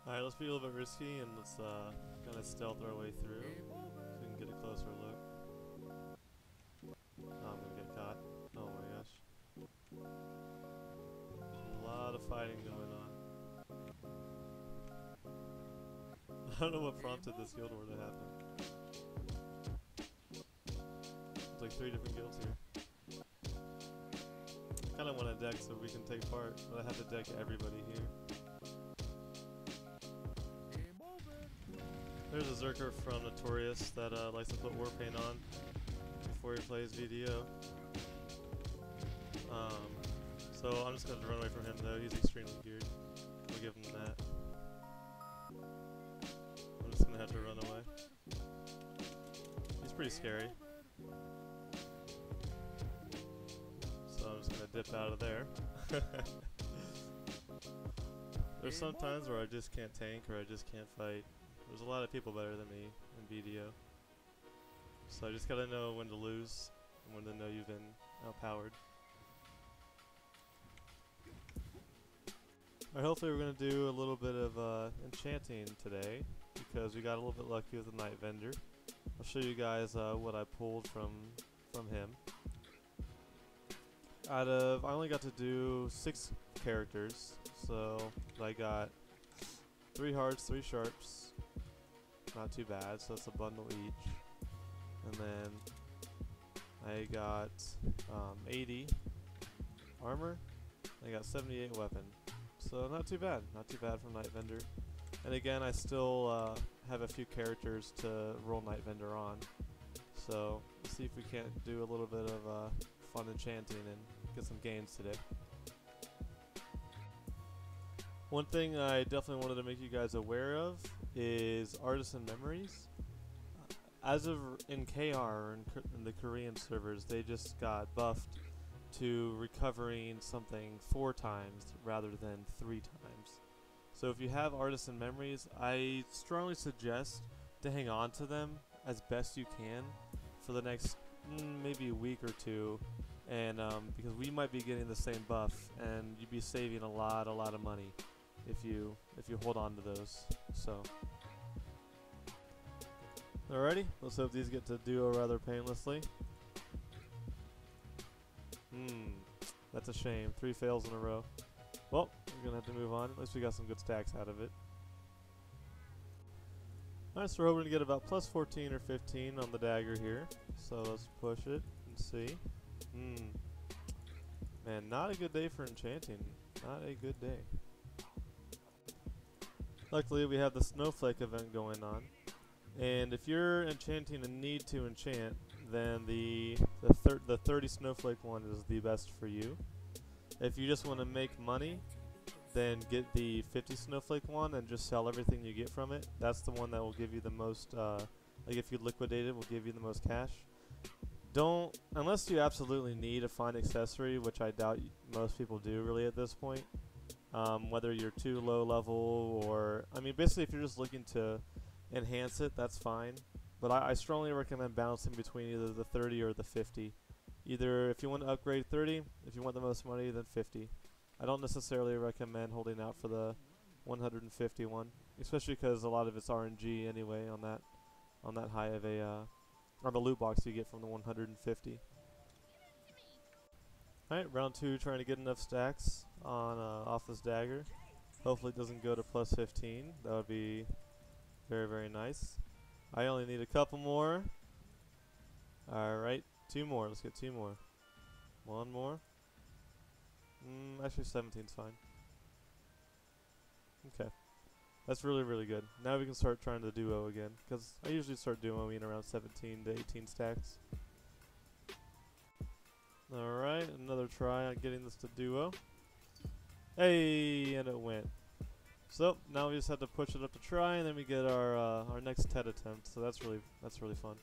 Alright, let's be a little bit risky and let's kind of stealth our way through so we can get a closer look. Oh, I'm gonna get caught. Oh my gosh. A lot of fighting going on. I don't know what prompted this guild war to happen. There's like 3 different guilds here. I kinda want a deck so we can take part, but I have to deck everybody here. There's a Zerker from Notorious that likes to put war paint on before he plays VDO. So I'm just going to run away from him though, he's extremely geared. We'll give him that. I'm just going to have to run away. He's pretty scary. So I'm just going to dip out of there. There's some times where I just can't tank or I just can't fight. There's a lot of people better than me in BDO. So I just gotta know when to lose and when to know you've been outpowered. Alright, hopefully we're gonna do a little bit of enchanting today because we got a little bit lucky with the Night Vendor. I'll show you guys what I pulled from him. I only got to do 6 characters, so I got 3 hearts, 3 sharps. Not too bad, so that's a bundle each. And then I got 80 armor. I got 78 weapon. So not too bad from Night Vendor. And again, I still have a few characters to roll Night Vendor on. So let's see if we can't do a little bit of fun enchanting and get some gains today. One thing I definitely wanted to make you guys aware of is Artisan Memories. As of in KR, in the Korean servers, they just got buffed to recovering something 4 times rather than 3 times. So if you have Artisan Memories, I strongly suggest to hang on to them as best you can for the next maybe a week or 2, and because we might be getting the same buff, and you'd be saving a lot of money if you hold on to those. So alrighty, let's hope these get to duo rather painlessly. That's a shame. 3 fails in a row. Well, we're gonna have to move on. At least we got some good stacks out of it. Alright, so we're hoping to get about plus 14 or 15 on the Dagger here. So let's push it and see. Man, not a good day for enchanting. Not a good day. Luckily, we have the Snowflake event going on. And if you're enchanting and need to enchant, then the 30 Snowflake one is the best for you. If you just want to make money, then get the 50 Snowflake one and just sell everything you get from it. That's the one that will give you the most, like if you liquidate it, will give you the most cash. Don't, unless you absolutely need a fine accessory, which I doubt most people do really at this point. Whether you're too low level or, I mean, basically if you're just looking to enhance it, that's fine. But I strongly recommend balancing between either the 30 or the 50. Either if you want to upgrade 30, if you want the most money, then 50. I don't necessarily recommend holding out for the 151, especially because a lot of it's RNG anyway on that high of a on the loot box you get from the 150. Alright, round 2, trying to get enough stacks on off this Dagger. Hopefully it doesn't go to plus 15. That would be very nice. I only need a couple more. Alright, 2 more. Let's get 2 more. 1 more. Actually 17's fine. Okay. That's really good. Now we can start trying to duo again, because I usually start duoing around 17 to 18 stacks. Alright, another try on getting this to duo. Hey, and it went. So now we just have to push it up to try, and then we get our next TED attempt. So that's really fun.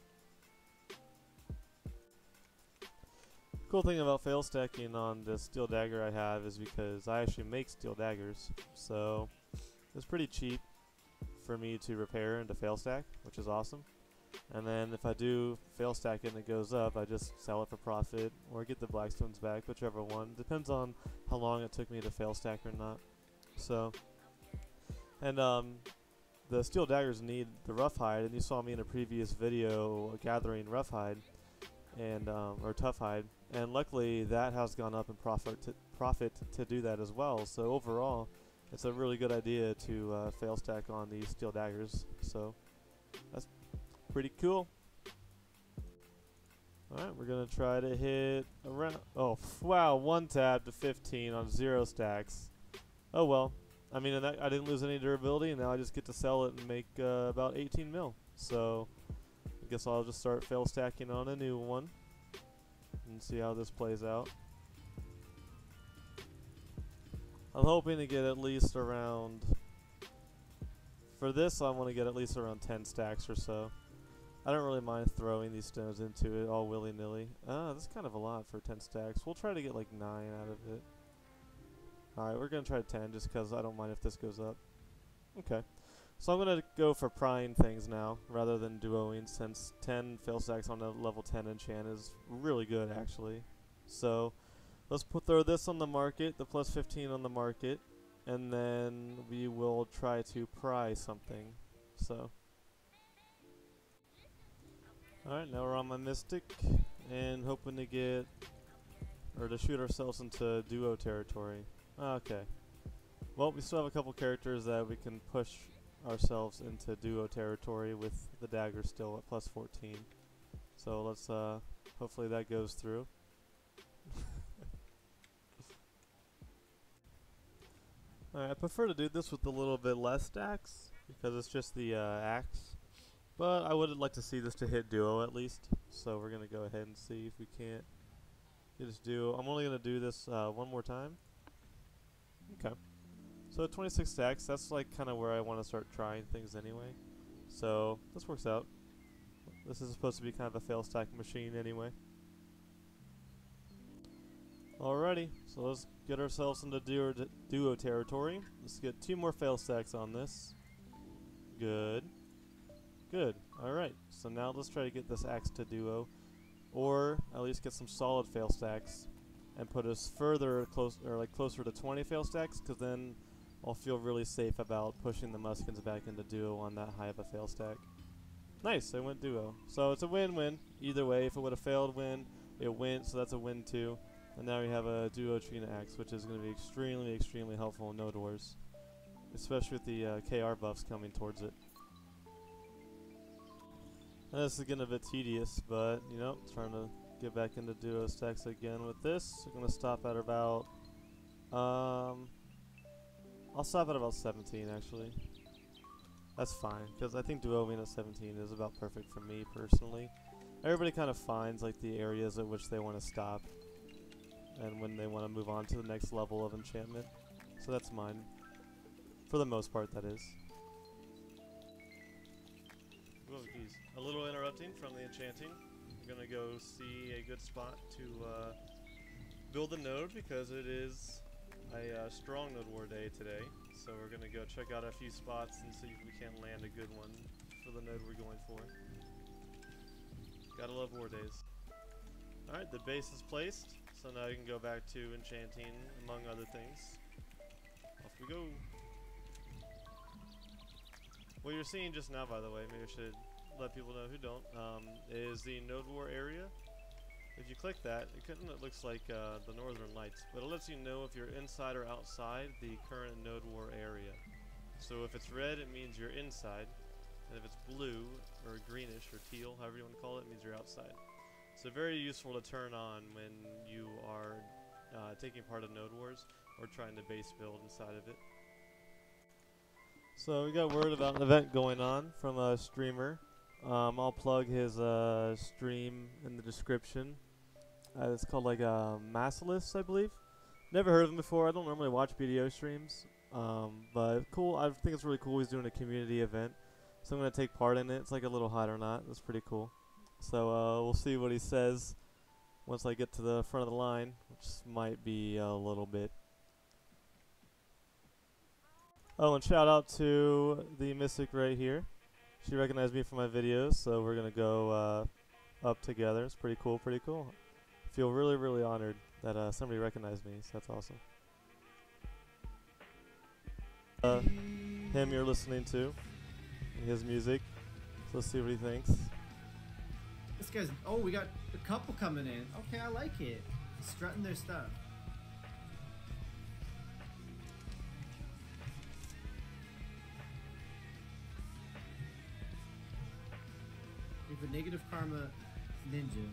Cool thing about fail stacking on the steel dagger I have is because I actually make steel daggers, so it's pretty cheap for me to repair and to fail stack, which is awesome. And then if I do fail stack it and it goes up, I just sell it for profit or get the blackstones back, whichever one. Depends on how long it took me to fail stack or not. So And the steel daggers need the rough hide, and you saw me in a previous video gathering rough hide and or tough hide, and luckily that has gone up in profit to do that as well. So overall, it's a really good idea to fail stack on these steel daggers. So that's pretty cool. Alright, we're gonna try to hit around. Oh wow, 1 tab to 15 on 0 stacks. Oh well. I mean, and I didn't lose any durability, and now I just get to sell it and make about 18 mil. So I guess I'll just start fail stacking on a new one and see how this plays out. I'm hoping to get at least around, for this I want to get at least around 10 stacks or so. I don't really mind throwing these stones into it all willy-nilly. That's kind of a lot for 10 stacks. We'll try to get like 9 out of it. Alright, we're going to try 10 just because I don't mind if this goes up. Okay. So I'm going to go for prying things now rather than duoing, since 10 fail stacks on a level 10 enchant is really good actually. So let's throw this on the market, the plus 15 on the market, and then we will try to pry something. So alright, now we're on my mystic and hoping to get, or to shoot ourselves into duo territory. Okay. Well, we still have a couple characters that we can push ourselves into duo territory with the dagger still at plus 14. So let's hopefully that goes through. Alright, I prefer to do this with a little bit less stacks because it's just the axe. But I would like to see this to hit duo at least. So we're going to go ahead and see if we can't get this duo. I'm only going to do this one more time. Okay. So 26 stacks, that's like kind of where I want to start trying things anyway. So this works out. This is supposed to be kind of a fail stack machine anyway. Alrighty, so let's get ourselves into duo territory. Let's get 2 more fail stacks on this. Good. Good. Alright, so now let's try to get this axe to duo, or at least get some solid fail stacks and put us further closer to 20 fail stacks, because then I'll feel really safe about pushing the muskins back into duo on that high of a fail stack. Nice, I went duo. So it's a win-win. Either way, if it would have failed win, it went, so that's a win too. And now we have a duo Trina axe, which is going to be extremely, extremely helpful in Node Wars, especially with the KR buffs coming towards it. And this is getting a bit tedious, but you know, trying to get back into duo stacks again with this. We're going to stop at about I'll stop at about 17 actually. That's fine, because I think duoing at 17 is about perfect for me personally. Everybody kind of finds like the areas at which they want to stop and when they want to move on to the next level of enchantment. So that's mine. For the most part, that is. Whoa, geez. A little interrupting from the enchanting. I'm going to go see a good spot to build a node, because it is a strong node war day today. So we're going to go check out a few spots and see if we can't land a good one for the node we're going for. Gotta love war days. Alright, the base is placed, so now you can go back to enchanting, among other things. Off we go. What you're seeing just now, by the way, maybe I should let people know who don't, is the node war area. If you click that, it looks like the northern lights, but it lets you know if you're inside or outside the current node war area. So if it's red, it means you're inside, and if it's blue, or greenish, or teal, however you want to call it, it means you're outside. So very useful to turn on when you are taking part of node wars, or trying to base build inside of it. So we got word about an event going on from a streamer. I'll plug his stream in the description. It's called like Massless, I believe. Never heard of him before. I don't normally watch BDO streams, but cool. I think it's really cool. He's doing a community event, so I'm gonna take part in it. It's like a little hot or not. That's pretty cool. So we'll see what he says once I get to the front of the line, which might be a little bit. Oh, and shout out to the Mystic right here. She recognized me from my videos, so we're gonna go up together. It's pretty cool, pretty cool. I feel really, really honored that somebody recognized me, so that's awesome. him you're listening to, his music. So let's see what he thinks. This guy's. Oh, we got a couple coming in. Okay, I like it. Strutting their stuff. We have a negative karma ninja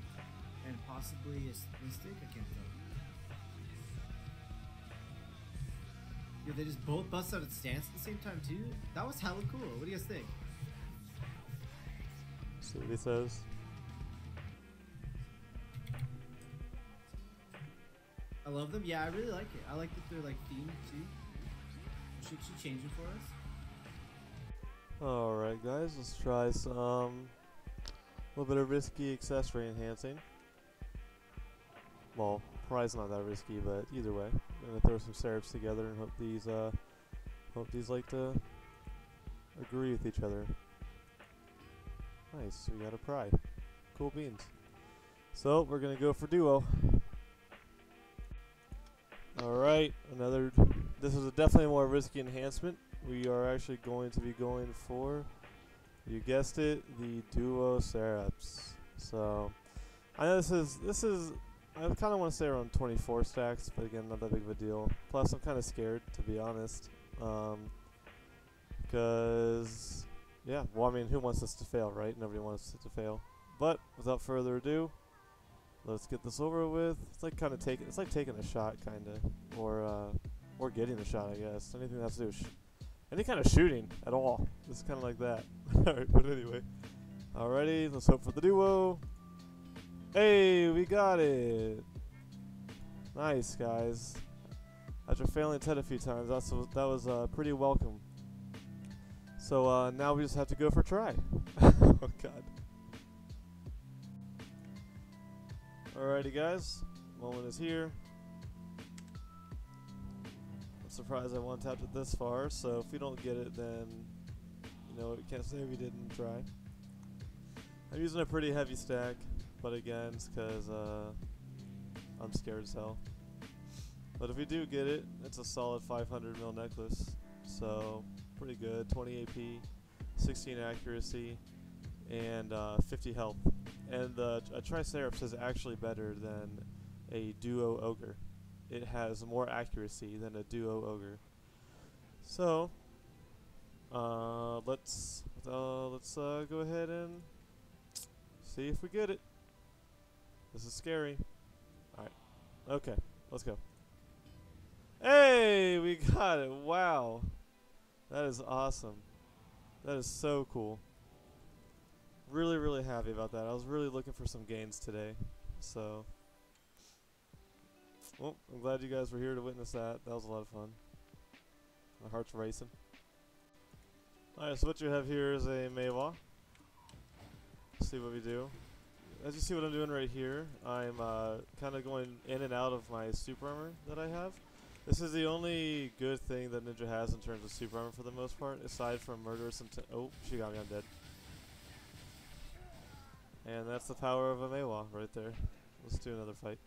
and possibly a mystic. I can't tell. Yeah, they just both bust out at stance at the same time too. That was hella cool. What do you guys think? See what he says. I love them. Yeah, I really like it. I like that they're like themed too. Should she change it for us? Alright guys, let's try some a little bit of risky accessory enhancing. Well, probably not that risky, but either way. I'm gonna throw some syrups together and hope these like to agree with each other. Nice, we got a pry. Cool beans. So we're gonna go for duo. Alright, this is a definitely more risky enhancement. We are actually going to be going for, you guessed it, the duo syrups. So I know this is I kind of want to say around 24 stacks, but again, not that big of a deal. Plus, I'm kind of scared, to be honest, because yeah, well, I mean, who wants this to fail, right? Nobody wants it to fail. But without further ado, let's get this over with. It's like it's like taking a shot, kind of, or getting a shot, I guess. Anything that has to do with any kind of shooting at all. It's kind of like that. Alright, but anyway. Alrighty, let's hope for the duo. Hey, we got it. Nice, guys. After failing Ted a few times, that was pretty welcome. So now we just have to go for a try. Oh god. Alrighty, guys. Moment is here. I'm surprised I one-tapped it this far, so if we don't get it, then, you know, we can't say we didn't try. I'm using a pretty heavy stack, but again, it's because I'm scared as hell. But if we do get it, it's a solid 500 mil necklace, so pretty good. 20 AP, 16 accuracy, and 50 health. And a Triceratops is actually better than a Duo Ogre. It has more accuracy than a Duo Ogre. So let's go ahead and see if we get it. This is scary. Alright. Okay, let's go. Hey, we got it. Wow. That is awesome. That is so cool. Really, really happy about that. I was really looking for some gains today. So, well, I'm glad you guys were here to witness that. That was a lot of fun. My heart's racing. Alright, so what you have here is a Mawa. Let's see what we do. As you see what I'm doing right here, I'm kind of going in and out of my super armor that I have. This is the only good thing that Ninja has in terms of super armor for the most part, aside from murderous intent. Oh, she got me, I'm dead. And that's the power of a Mawa right there. Let's do another fight.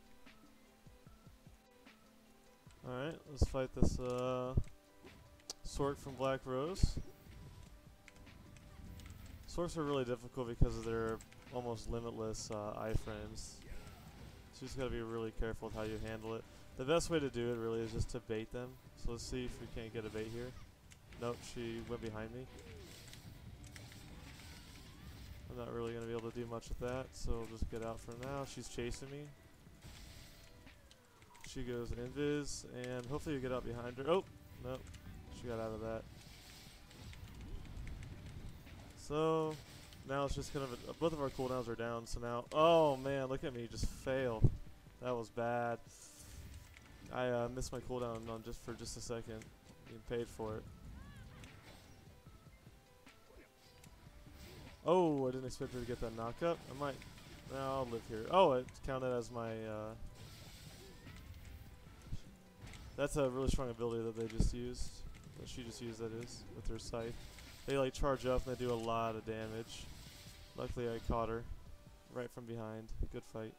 Alright, let's fight this Sork from Black Rose. Sorks are really difficult because of their almost limitless iframes. So you just gotta be really careful with how you handle it. The best way to do it really is just to bait them. So let's see if we can't get a bait here. Nope, she went behind me. I'm not really going to be able to do much with that, so I'll just get out for now. She's chasing me. She goes invis, and hopefully you get out behind her. Oh, nope, she got out of that. So now it's just kind of both of our cooldowns are down. So now, oh man, look at me, just failed. That was bad. I missed my cooldown on for just a second. Being paid for it. Oh, I didn't expect her to get that knockup. I might. No, I'll live here. Oh, it counted as my. That's a really strong ability that they just used. That she just used, that is, with her scythe. They like charge up and they do a lot of damage. Luckily, I caught her right from behind. Good fight.